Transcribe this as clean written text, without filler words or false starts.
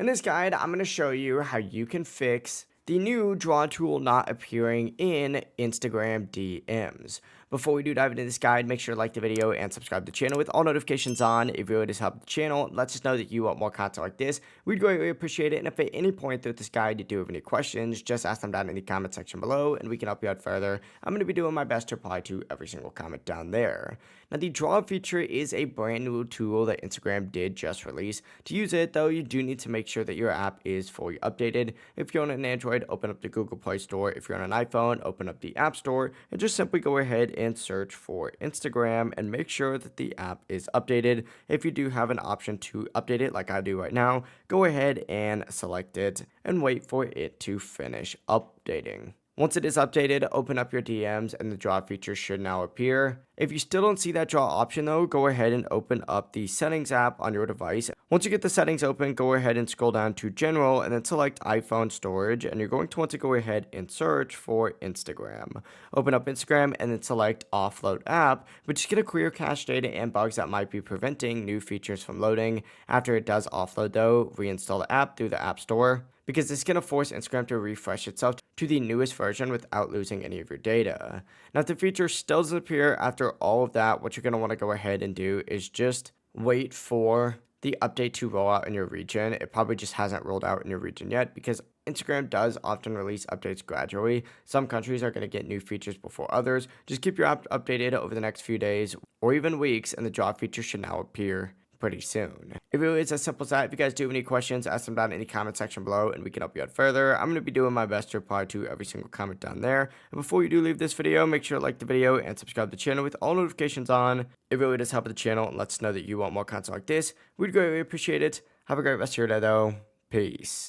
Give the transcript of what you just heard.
In this guide, I'm going to show you how you can fix the new draw tool not appearing in Instagram DMs. Before we do dive into this guide, make sure to like the video and subscribe to the channel with all notifications on. If you would just help the channel, let us know that you want more content like this. We'd greatly appreciate it. And if at any point through this guide you do have any questions, just ask them down in the comment section below and we can help you out further. I'm going to be doing my best to reply to every single comment down there. Now, the draw feature is a brand new tool that Instagram did just release. To use it, though, you do need to make sure that your app is fully updated. If you're on an Android, open up the Google Play Store. If you're on an iPhone, open up the App Store and just simply go ahead and search for Instagram and make sure that the app is updated. If you do have an option to update it like I do right now, go ahead and select it and wait for it to finish updating. Once it is updated, open up your DMs and the draw feature should now appear. If you still don't see that draw option though, go ahead and open up the settings app on your device. Once you get the settings open, go ahead and scroll down to general and then select iPhone storage, and you're going to want to go ahead and search for Instagram. Open up Instagram and then select offload app, but just get a clear cache data and bugs that might be preventing new features from loading. After it does offload though, reinstall the app through the App Store, because it's going to force Instagram to refresh itself to the newest version without losing any of your data. Now, if the feature still doesn't appear after all of that, what you're going to want to go ahead and do is just wait for the update to roll out in your region. It probably just hasn't rolled out in your region yet because Instagram does often release updates gradually. Some countries are going to get new features before others. Just keep your app updated over the next few days or even weeks, and the draw feature should now appear pretty soon. It really is as simple as that. If you guys do have any questions, ask them down in the comment section below and we can help you out further. I'm going to be doing my best to reply to every single comment down there. And before you do leave this video, make sure to like the video and subscribe to the channel with all notifications on. It really does help the channel and lets us know that you want more content like this. We'd greatly appreciate it. Have a great rest of your day though. Peace.